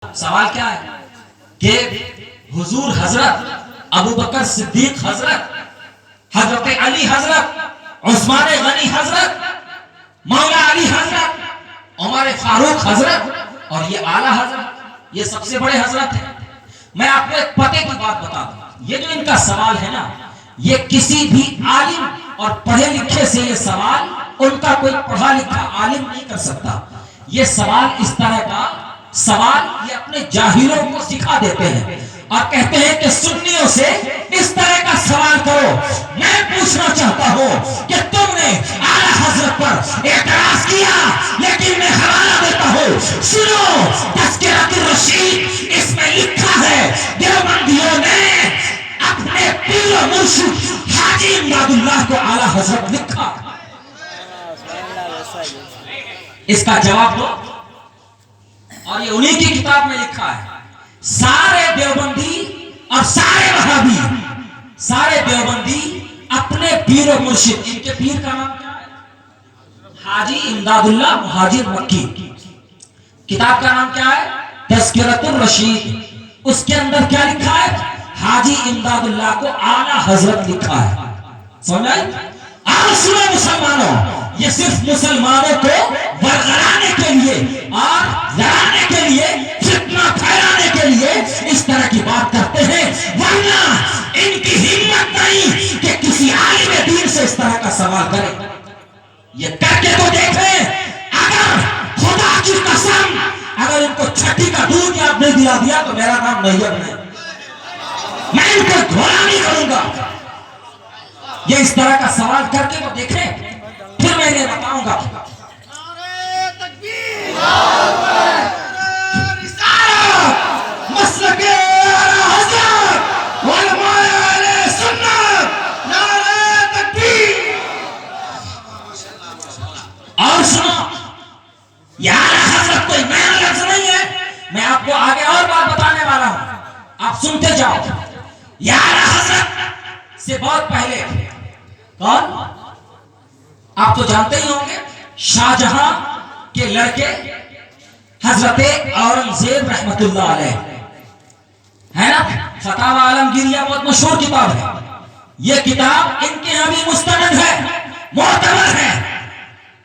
سوال کیا ہے کہ حضور حضرت ابو بکر صدیق حضرت، حضرت علی حضرت، عثمان غنی حضرت، مولا علی حضرت، عمر فاروق حضرت اور یہ اعلیٰ حضرت، یہ سب سے بڑے حضرت ہیں۔ میں آپ کو ایک پتے کی بات بتا دوں، یہ جو ان کا سوال ہے نا، یہ کسی بھی عالم اور پڑھے لکھے سے یہ سوال ان کا کوئی پڑھا لکھا عالم نہیں کر سکتا۔ یہ سوال اس طرح کا سوال یہ اپنے جاہلوں کو سکھا دیتے ہیں اور کہتے ہیں کہ سنیوں سے اس طرح کا سوال کرو۔ میں پوچھنا چاہتا ہوں کہ تم نے اعلیٰ حضرت پر اعتراض کیا، لیکن میں حوالہ دیتا ہوں، سنو تذکرۃ الرشید، اس میں لکھا ہے دیوبندیوں نے اپنے پیر و مرشد حاجی امداد اللہ کو اعلیٰ حضرت لکھا۔ اس کا جواب دو، اور یہ انہی کی کتاب میں لکھا ہے۔ سارے دیوبندی اور سارے دیوبندی اپنے پیر و مرشد، ان کے پیر کا نام کیا ہے؟ حاجی امداد اللہ مہاجر مکی۔ کتاب کا نام کیا ہے؟ تذکرۃ الرشید۔ اس کے اندر کیا لکھا ہے؟ حاجی امداد اللہ کو اعلیٰ حضرت لکھا ہے۔ سمجھ آئی؟ اور سنو مسلمانوں، یہ صرف مسلمانوں کو ورغلانے کے لیے اور لڑانے کے لیے، فتنہ پھیلانے کے لیے اس طرح کی بات کرتے ہیں، ورنہ ان کی ہمت نہیں کہ کسی عالم دین سے اس طرح کا سوال کرے۔ یہ کر کے تو دیکھیں، اگر خدا کی قسم اگر ان کو چھٹی کا دودھ یاد نہیں دلا دیا تو میرا نام نیب نہیں، میں ان کو دھولا نہیں کروں گا۔ یہ اس طرح کا سوال کر کے تو دیکھیں، پھر میں انہیں بتاؤں گا۔ مسلک اعلیٰ حضرت علماء اہل سنت، نعرہ تکبیر۔ اور سنو، یہ اعلیٰ حضرت کوئی نیا لفظ نہیں ہے، میں آپ کو آگے اور بات بتانے والا ہوں، آپ سنتے جاؤ۔ یہ اعلیٰ حضرت سے بہت پہلے کون؟ آپ تو جانتے ہی ہوں گے، شاہ جہاں کے لڑکے حضرت اورنگزیب رحمت اللہ علیہ، ہے نا؟ فتاوی عالمگیریہ بہت مشہور کتاب ہے۔ یہ کتاب ان کے یہاں بھی مستند ہے، معتبر ہے،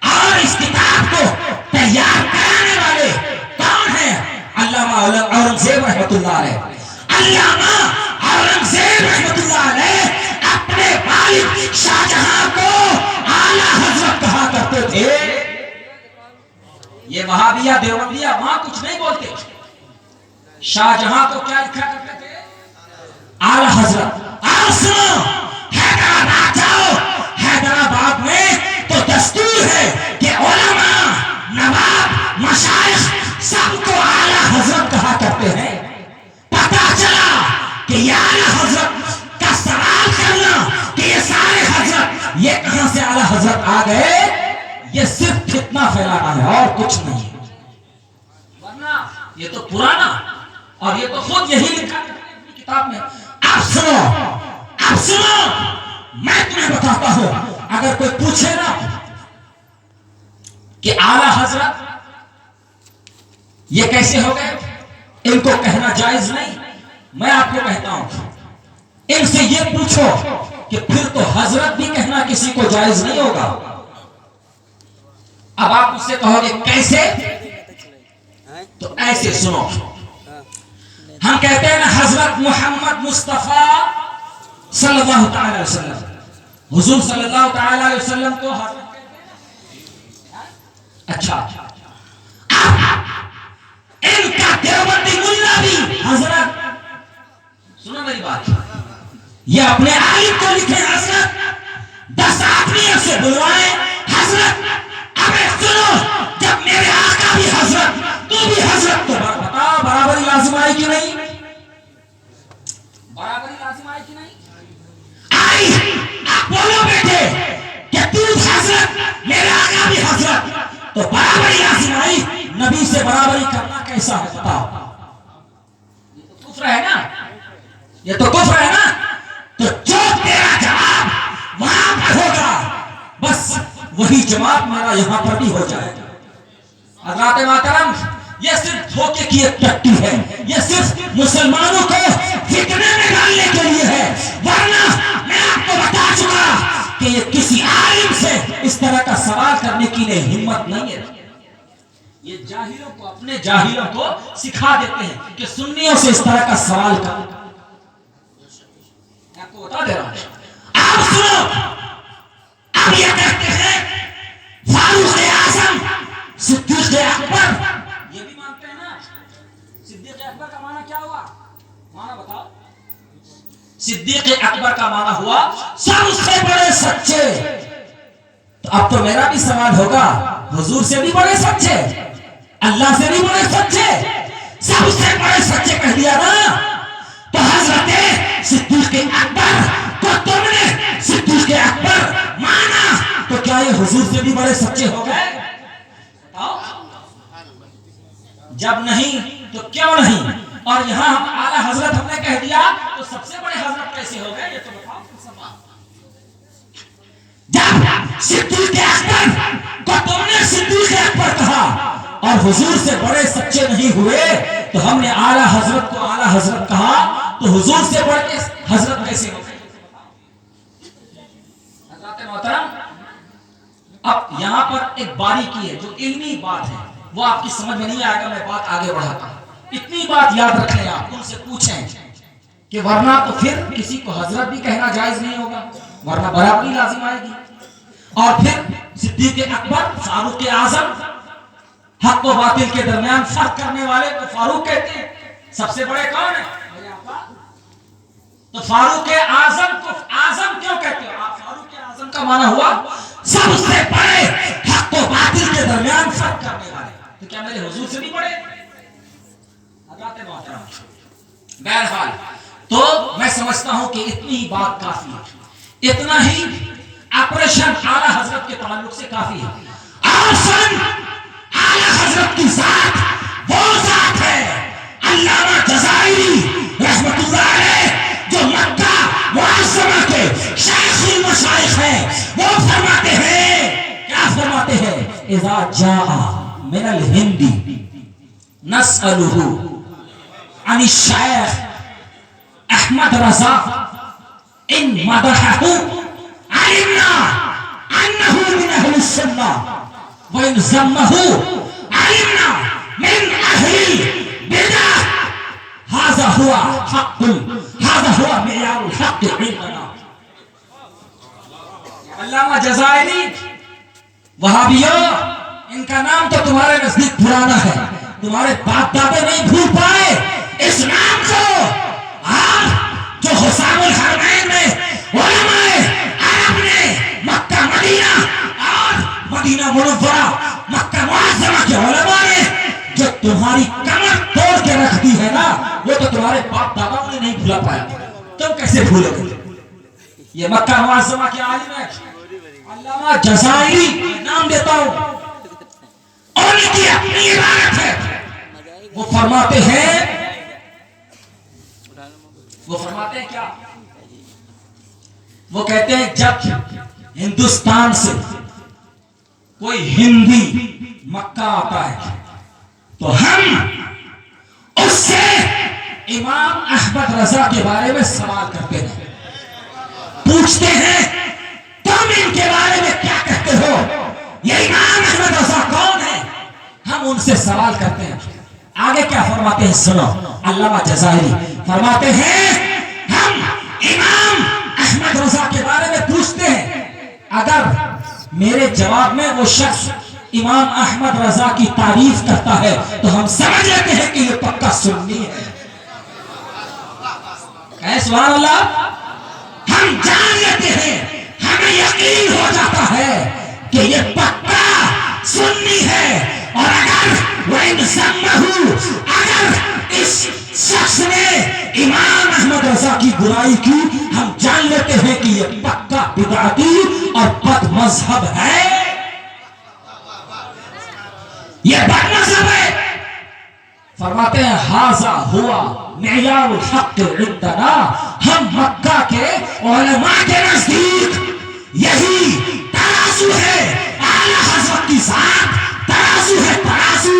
اور اس کتاب کو تیار کرانے والے کون ہیں؟ علامہ اورنگزیب رحمت اللہ علیہ۔ علامہ اورنگزیب رحمت اللہ علیہ اپنے والد شاہ جہاں کو اعلیٰ حضرت کہا کرتے تھے۔ یہ وہابیہ دیوبندیہ وہاں کچھ نہیں بولتے، شاہ جہاں کو کیا لکھا کرتے تھے؟ اعلیٰ حضرت۔ اور سنو، حیدرآباد جاؤ، حیدرآباد میں تو دستور ہے کہ علماء، نواب، مشائخ سب کو اعلیٰ حضرت کہا کرتے ہیں۔ پتہ چلا کہ یہ اعلیٰ حضرت کا سوال کرنا کہ یہ سارے حضرت یہ کہاں سے اعلیٰ حضرت آ گئے، یہ صرف فتنہ پھیلانا ہے اور کچھ نہیں، ورنہ یہ تو پرانا، اور یہ تو خود یہی لکھا ہے اپنی کتاب میں۔ اب سنو، میں تمہیں بتاتا ہوں، اگر کوئی پوچھے نا کہ اعلیٰ حضرت یہ کیسے ہو گئے، ان کو کہنا جائز نہیں، میں آپ کو کہتا ہوں، ان سے یہ پوچھو کہ پھر تو حضرت بھی کہنا کسی کو جائز نہیں ہوگا۔ اب آپ اس سے کہو گے کیسے، تو ایسے سنو، ہم کہتے ہیں نا حضرت محمد مصطفیٰ صلی اللہ تعالی علیہ وسلم، حضور صلی اللہ تعالی علیہ وسلم کو حضرت کہتے ہیں۔ اچھا، ان کا دیوبندی ملا بھی حضرت، سنو میری بات، یہ اپنے عالم کو لکھے حضرت، 10 آدمیوں سے بلوائے حضرت۔ اب سنو، جب میرے آقا بھی حضرت تو بھی حضرت، تو بتاؤ برابری لازم آئی کہ نہیں؟ برابری لازم آئی کہ نہیں آئی؟ آپ بولو بیٹے کہ تو حضرت، میرے آقا بھی حضرت، تو برابری لازم آئی۔ نبی سے برابری کرنا کیسا ہے بتاؤ؟ یہ تو کفر ہے نا، یہ تو کفر ہے نا۔ تو جو تیرا جواب وہاں پر ہوگا، بس وہی جواب میرا یہاں پر بھی ہو جائے گا۔ حضرات محترم، یہ صرف دھوکے کی ایک ٹٹی ہے، یہ صرف مسلمانوں کو فتنے میں ڈالنے کے لیے ہے، ورنہ میں آپ کو بتا چکا کہ یہ کسی عالم سے اس طرح کا سوال کرنے کی ہمت نہیں ہے۔ یہ جاہلوں کو، اپنے جاہلوں کو سکھا دیتے ہیں کہ سنیوں سے اس طرح کا سوال کر۔ میں آپ کو بتا دے رہا ہوں، آپ سنو، آپ یہ کہتے ہیں فاروق اعظم، صدیق اکبر، یہ بھی مانتے ہیں نا؟ صدیق اکبر کا معنی کیا ہوا؟ معنی بتاؤ۔ صدیق اکبر کا معنی ہوا سب سے بڑے سچے۔ تو اب تو میرا بھی سوال ہوگا، حضور سے بھی بڑے سچے، اللہ سے بھی بڑے سچے، سب سے بڑے سچے کہہ دیا نا، تو حضرت صدیق اکبر کو تم نے صدیق اکبر مانا، تو کیا یہ حضور سے بھی بڑے سچے ہو گئے؟ جب نہیں تو کیوں نہیں؟ اور یہاں ہم اعلیٰ حضرت ہم نے کہہ دیا تو سب سے بڑے حضرت کیسے ہو گئے؟ یہ تو بتاؤ۔ جب صدیق اکبر کو تم نے صدیق اکبر کہا اور حضور سے بڑے سچے نہیں ہوئے، تو ہم نے اعلیٰ حضرت کو اعلیٰ حضرت کہا، تو حضور سے بڑے حضرت کیسے ہو گئے؟ حضرات محترم، اب یہاں پر ایک باریکی ہے جو علمی بات ہے، وہ آپ کی سمجھ میں نہیں آئے گا، میں بات آگے بڑھاتا ہوں۔ اتنی بات یاد رکھ لیں، آپ ان سے پوچھیں کہ ورنہ تو پھر کسی کو حضرت بھی کہنا جائز نہیں ہوگا، ورنہ برابری لازم آئے گی۔ اور پھر صدیق اکبر، فاروق اعظم، حق و باطل کے درمیان فرق کرنے والے کو فاروق کہتے ہیں۔ سب سے بڑے کون ہیں؟ تو فاروق اعظم کو اعظم کیوں کہتے ہو آپ؟ فاروق اعظم کا معنی ہوا سب سے بڑے، حق و باطل کے درمیان فرق کرنے والے۔ تو کیا میرے حضور سے بھی بڑے؟ حضرات محترم، بہرحال تو میں سمجھتا ہوں کہ اتنی ہی بات کافی ہے، اتنا ہی آپریشن اعلیٰ حضرت کے تعلق سے کافی ہے۔ آسن اعلیٰ حضرت کی ذات وہ ذات ہے، علامہ جزائری رحمت اللہ علیہ جو مکہ معظمہ کے شیخ المشائخ ہیں، وہ فرماتے ہیں، کیا فرماتے ہیں؟ اذا جاء من الہند نسألہ عن الشیخ احمد رضا ان مدحہ علمنا انہ من اہل السنہ وان ذمہ علمنا من اہل بدع، هذا هو حق، هذا هو معیار الحق عندنا۔ علامہ جزائری، وہابیوں، ان کا نام تو تمہارے نزدیک پرانا ہے، تمہارے باپ دادے نہیں بھول پائے اس نام کو۔ آپ جو حسام الحرمین میں علماء عرب نے مکہ مدینہ اور مدینہ منورہ مکہ معظمہ کے علماء نے جو تمہاری کمر توڑ کے رکھ دی ہے نا، وہ تو تمہارے باپ داداؤں نے نہیں بھولا پایا، تم کیسے بھولو گے؟ یہ مکہ معظمہ کے عالم ہے علامہ جزائری، نام دیتا ہوں، اور ان کی اپنی عبارت ہے، وہ فرماتے ہیں کیا؟ وہ کہتے ہیں جب ہندوستان سے کوئی ہندی مکہ آتا ہے تو ہم اس سے امام احمد رضا کے بارے میں سوال کرتے ہیں، پوچھتے ہیں تم ان کے بارے میں کیا کہتے ہو، یہ امام احمد رضا کون ہے؟ ہم ان سے سوال کرتے ہیں۔ آگے کیا فرماتے ہیں سنو، علامہ جزائری فرماتے ہیں ہم امام احمد رضا کے بارے میں پوچھتے ہیں، اگر میرے جواب میں وہ شخص امام احمد رضا کی تعریف کرتا ہے تو ہم سمجھ لیتے ہیں کہ یہ پکا سنی ہے۔ سبحان اللہ، ہم جان لیتے ہیں، ہمیں یقین ہو جاتا ہے کہ یہ پکا سنی ہے۔ اور اگر اس شخص نے امام احمد رضا کی برائی کی، ہم جان لیتے ہیں کہ یہ پکا بدعتی اور بد مذہب ہے، یہ بد مذہب ہے۔ فرماتے ہیں ھذا ہوا معیار الحق عندنا، ہم مکہ کے علماء کے نزدیک یہی ترازو ہے، اعلیٰ حضرت کی ذات ترازو ہے، ترازو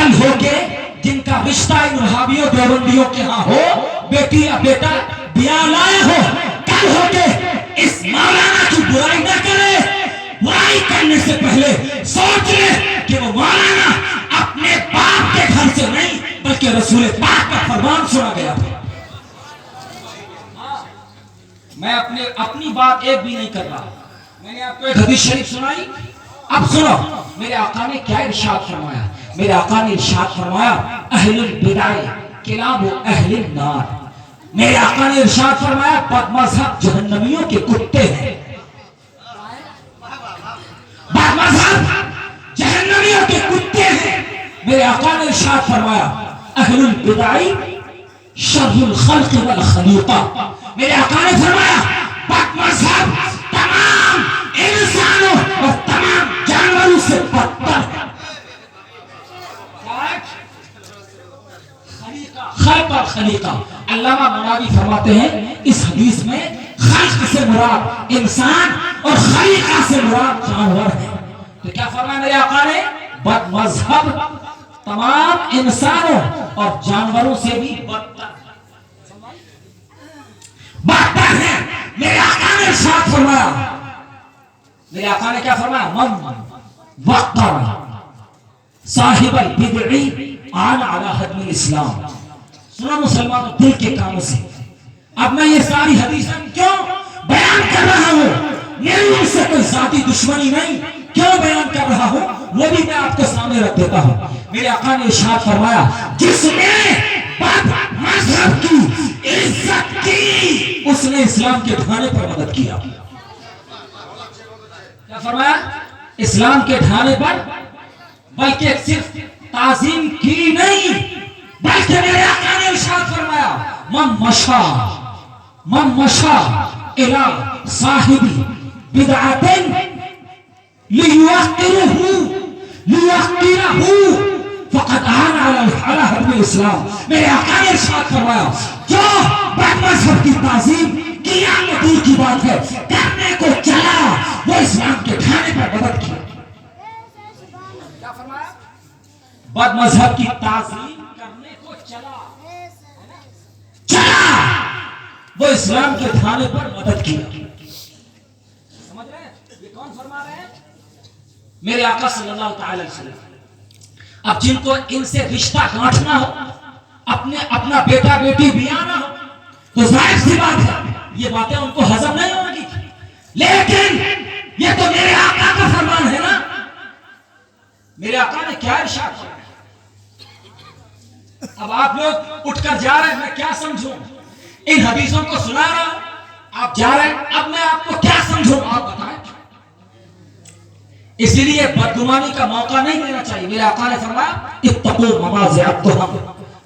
کل ہو کے جن کا رشتہ ان وہابیوں دیوبندیوں کے ہاں ہو، بیٹی یا بیٹا بیاہ لائے ہو، کل ہو کے اس مولانا کی برائی نہ کرے. برائی کرنے سے پہلے سوچ لے کہ وہ مولانا اپنے باپ کے گھر سے نہیں بلکہ رسول پاک کا فرمان سنا گیا. میں اپنی بات ایک بھی نہیں کر رہا. میں نے آپ کو ایک حدیث شریف سنائی. اب سنو میرے آقا نے کیا ارشاد فرمایا. میرے آقا نے ارشاد فرمایا اہل البدع کلاب اہل النار. میرے آقا نے ارشاد فرمایا بد مذہب جہنمیوں کے کتے ہیں. بد مذہب جہنمیوں کے کتے ہیں. میرے آقا نے ارشاد فرمایا اہل البدع شر الخلق والخلیقہ. میرے آقا نے فرمایا بد مذہب تمام انسانوں اور تمام جانوروں سے بدتر ہے. خلق اور خلیقہ. علامہ مناوی فرماتے ہیں اس حدیث میں خلق سے مراد انسان اور خلیقہ سے مراد جانور ہے. تو کیا فرمایا میرے آقا نے؟ بد مذہب تمام انسانوں اور جانوروں سے بھی بدتر ہے. میرے آقا نے ارشاد فرمایا. میرے آقا نے کیا فرمایا؟ من وقر صاحب البدع آن علی حدم الاسلام. سنا مسلمانوں دل کے کاموں سے. اب میں یہ ساری حدیثیں کیوں بیان کر رہا ہوں؟ میری ان سے کوئی ذاتی دشمنی نہیں. کیوں بیان کر رہا ہوں وہ بھی میں آپ کے سامنے رکھ دیتا ہوں. میرے آقا نے ارشاد فرمایا جس نے بد مذہب کی عزت کی اس نے اسلام کے ڈھانے پر مدد کیا. کیا فرمایا؟ اسلام کے ڈھانے پر بلکہ صرف تعظیم کی نہیں بلکہ میرے آقا نے ارشاد فرمایا من مشا الى صاحب بدعۃ لیوقرہ فقد آن علی حرب الاسلام. میرے آقا نے ارشاد فرمایا جو بد مذہب کی تعظیم کیا وہ دور کی بات ہے کرنے کو چلا وہ اسلام کے ڈھانے پر مدد کیا. کیا فرمایا؟ بد مذہب کی تعظیم کرنے کو چلا وہ اسلام کے ڈھانے پر مدد کیا. سمجھ رہے ہیں یہ کون فرما رہے ہیں؟ میرے آقا صلی اللہ تعالی علیہ وسلم. اب جن کو ان سے رشتہ گانٹھنا ہو اپنا بیٹا بیٹی بیانا ہو تو ظاہر سی بات ہے یہ باتیں ان کو ہضم نہیں ہوں گی. لیکن یہ تو میرے آقا کا فرمان ہے نا. میرے آقا نے کیا ارشاد کیا؟ اب آپ لوگ اٹھ کر جا رہے ہیں میں کیا سمجھوں؟ ان حدیثوں کو سنا رہا ہوں آپ جا رہے ہیں اب میں آپ کو کیا سمجھوں آپ بتائیں. اسی لیے بدگمانی کا موقع نہیں دینا چاہیے. میرے آقا نے فرمایا اتقوا مواضع التهم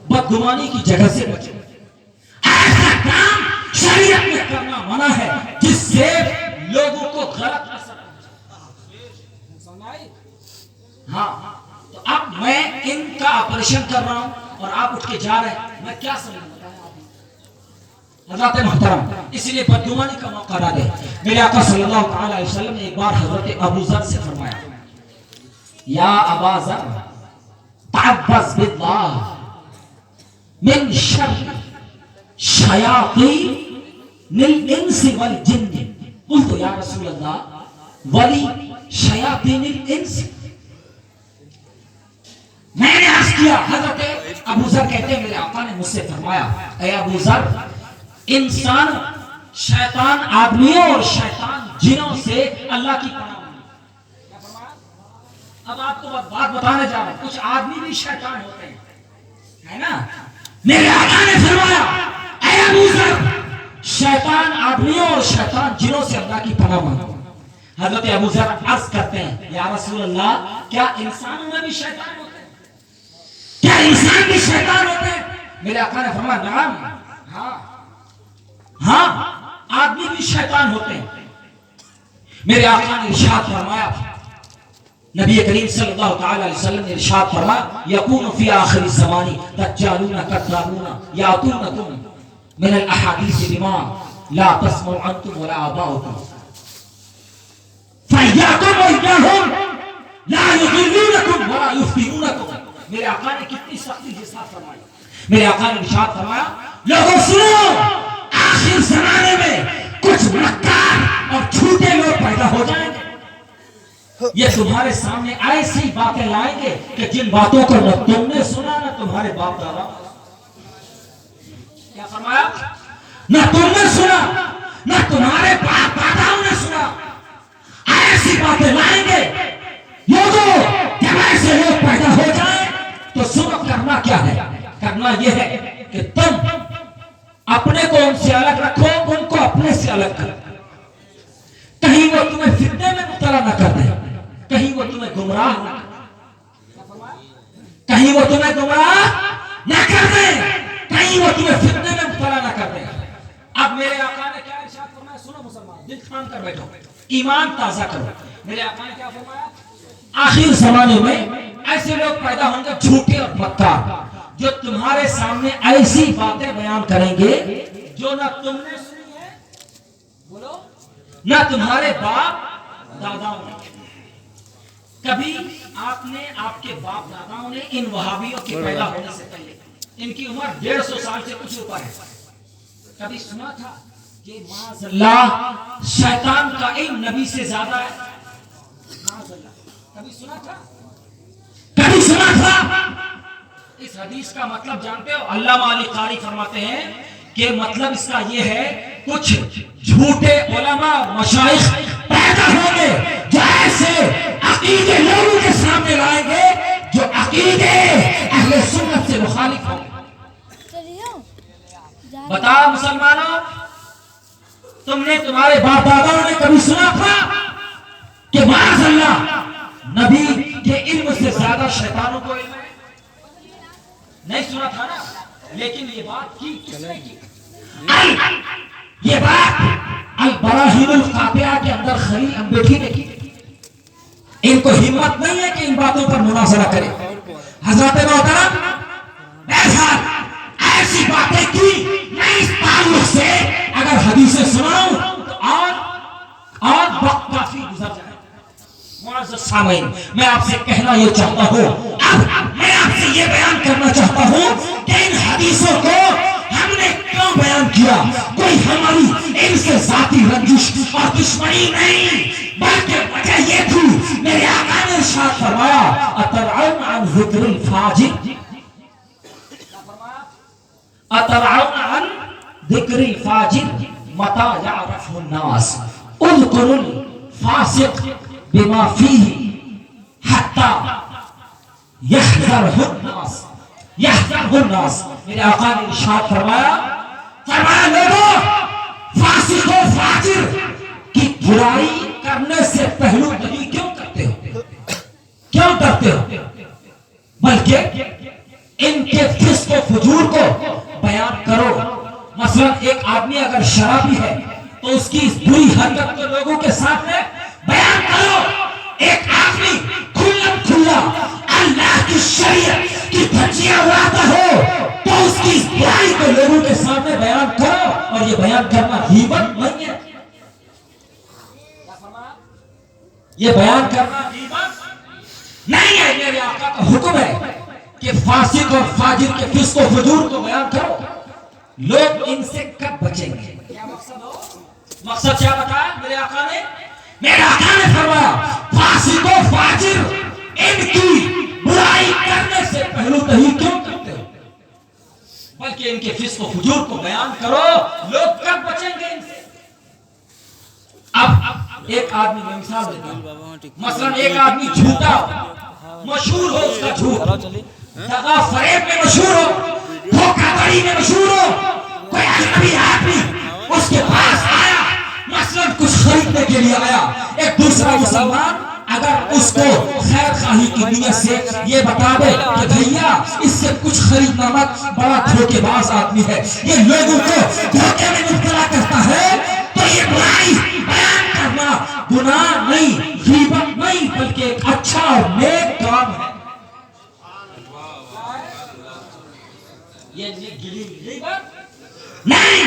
بدگمانی کی جگہ سے بچو. ایسا کام شریعت میں کرنا منع ہے جس سے لوگوں کو غلط اثر سمجھائی. ہاں تو اب میں ان کا آپریشن کر رہا ہوں اور آپ اٹھ کے جا رہے ہیں میں کیا سمجھوں حضرات محترم. اسی لیے بدگمانی کا موقع نہ دے. میرے آقا صلی اللہ تعالی علیہ وسلم نے ایک بار حضرت ابو ذر سے فرمایا یا ابا ذر تعوذ باللہ من شر شیاطین الانس والجن. قلت یا رسول اللہ ولی شیاطین الانس. میں نے عرض کیا حضرت ابو ذر کہتے ہیں میرے آقا نے مجھ سے فرمایا اے ابو ذر انسان شیطان آدمیوں اور شیطان جنوں سے اللہ کی پناہ مانگو. اب آپ کو بات بتانے جا رہا ہوں کچھ آدمی بھی شیطان ہوتے ہیں ہے نا. میرے آقا نے فرمایا اے ابو ذر شیطان آدمیوں اور شیطان جنوں سے اللہ کی پناہ مانگو. حضرت ابو ذر عرض کرتے ہیں یا رسول اللہ کیا انسانوں میں بھی شیطان ہوتے ہیں؟ کیا انسان بھی شیطان ہوتے ہیں؟ میرے آقا نے فرمایا نعم ہاں آدمی بھی شیطان ہوتے ہیں. میرے آقا نے ارشاد فرمایا نبی کریم صلی اللہ تعالی علیہ وسلم نے ارشاد فرمایا یکون فی آخر الزمان دجالون کذابون یاتونکم من الاحادیث بما لا تسمعوا انتم ولا آباؤکم فإیاکم وإیاہم لا یضلونکم ولا یفتنونکم. میرے آقا نے کتنی سختی کے ساتھ فرمایا. میرے آقا نے ارشاد فرمایا لوگوں سنو آخر زمانے میں کچھ مکار اور جھوٹے لوگ پیدا ہو جائیں گے. یہ تمہارے سامنے ایسی باتیں لائیں گے کہ جن باتوں کو نہ تم نے سنا نہ تمہارے باپ دادا. کیا فرمایا؟ نہ تم نے سنا نہ تمہارے باپ داداؤں نے سنا. ایسی باتیں لائیں گے لوگوں جب ایسے لوگ پیدا ہو جائیں تو سنو کرنا کیا ہے. کرنا یہ ہے کہ تم اپنے کو ان سے الگ رکھو, ان کو اپنے سے الگ کرو. کہیں وہ تمہیں فتنے میں مبتلا نہ کر دے, کہیں وہ تمہیں گمراہ کہیں وہ تمہیں گمراہ نہ کر دے, کہیں وہ تمہیں فتنے میں مبتلا نہ کر دے. اب میرے آقا نے کیا ارشاد فرمایا؟ سنو مسلمان, دل تھام کر بیٹھو, ایمان تازہ کرو. میرے آقا نے کیا فرمایا؟ آخر زمانے میں ایسے لوگ پیدا ہوں گے جھوٹے اور مکار جو تمہارے سامنے ایسی باتیں بیان کریں گے جو نہ تم نے سنی ہے, بولو, نہ تمہارے باپ داداؤں نے. کبھی آپ نے, آپ کے باپ داداؤں نے ان وہابیوں کے پیدا ہونے سے پہلے, ان کی عمر 150 سال سے کچھ اوپر ہے, کبھی سنا تھا کہ معاذ اللہ شیطان کا علم نبی سے زیادہ ہے؟ معاذ اللہ کبھی سنا تھا؟ کبھی سنا تھا؟ اس حدیث کا مطلب جانتے ہو؟ علامہ علی قاری فرماتے ہیں کہ مطلب اس کا یہ ہے کچھ جھوٹے علماء مشائخ پیدا ہوں گے جو ایسے عقیدے لوگوں کے سامنے لائیں گے جو عقیدے اہل سنت سے مخالف ہوں گے. بتاؤ مسلمانوں, تم نے, تمہارے باپ داداؤں نے کبھی سنا تھا کہ معاذ اللہ نبی کے علم سے زیادہ شیطانوں کو علم ہے؟ نہیں سنا تھا نا. لیکن یہ بات کی کس نے کی؟ یہ بات البراہین القاطعہ کے اندر خلیل امبیٹھی نے کی. ان کو ہمت نہیں ہے کہ ان باتوں پر مناظرہ کرے. حضرت محترم ایسی باتیں کی, میں اس تعلق سے اگر حدیثیں سناؤں تو اور وقت کافی گزر جائے. معزز سامعین, میں آپ سے کہنا یہ چاہتا ہوں, اب میں آپ سے یہ بیان کرنا چاہتا ہوں کہ ان حدیثوں کو ہم نے کیوں بیان کیا. کوئی ہماری ان سے ذاتی رنجش اور دشمنی نہیں, بلکہ وجہ یہ تھی میرے آقا نے ارشاد فرمایا اترعون عن ذکر الفاجر, اترعون عن ذکر الفاجر متى يعرفه الناس اذكروا الفاسق بما فيه حتى يحذره الناس, يحذره الناس. میرے آقا نے ارشاد فرمایا لوگوں فاسق و فاجر کی برائی کرنے سے پہلو نہیں کیوں کرتے ہو, کیوں کرتے ہو, بلکہ ان کے فسق و فجور کو بیان کرو. مثلا ایک آدمی اگر شرابی ہے تو اس کی اس بری حرکت کو لوگوں کے سامنے بیان کرو. ایک آدمی کھلا اللہ کی شریعت کی دھجیاں اڑاتا ہو تو اس کی اس برائی کو لوگوں کے سامنے بیان کرو. اور یہ بیان کرنا غیبت نہیں ہے, یہ بیان کرنا غیبت نہیں ہے. میرے آقا کا حکم ہے کہ فاسق اور فاجر کے فسق و فجور کو بیان کرو. لوگ ان سے کب بچیں گے؟ کیا مقصد ہو؟ مقصد کیا بتایا میرے آقا نے؟ میرے آقا نے فرمایا فاسق و فاجر ان کی برائی کرنے سے پہلو نہیں کیوں کرتے ہو, بلکہ ان کے فسق و فجور کو بیان کرو. لوگ کب بچیں گے ان سے؟ اب ایک آدمی میں مثال دیتا ہوں, مثلا ایک آدمی جھوٹا مشہور ہو, اس کا جھوٹ دغا فریب میں مشہور ہو, دھوکہ دڑی میں مشہور ہو. کوئی اجنبی آدمی اس کے پاس آیا, مثلا کچھ خریدنے کے لیے آیا, ایک دوسرا مسلمان اگر اس کو خیر خواہی کی نیت سے یہ بتا دے کہ بھیا اس سے کچھ خریدنا مت, بڑا دھوکے باز آدمی ہے, یہ لوگوں کو دھوکے میں مبتلا کرتا ہے, تو یہ برائی بیان کرنا گناہ نہیں, غیبت نہیں, بلکہ ایک اچھا اور نیک کام ہے. یہ غیبت نہیں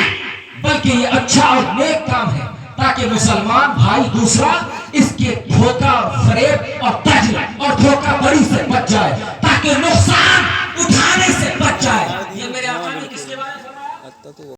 بلکہ یہ اچھا اور نیک کام ہے, تاکہ مسلمان بھائی دوسرا اس کے دھوکہ اور فریب اور تجل اور دھوکہ دڑی سے بچ جائے, تاکہ تاکہ نقصان اٹھانے سے بچ جائے. یہ میرے آقا نے کس کے بارے میں فرمایا؟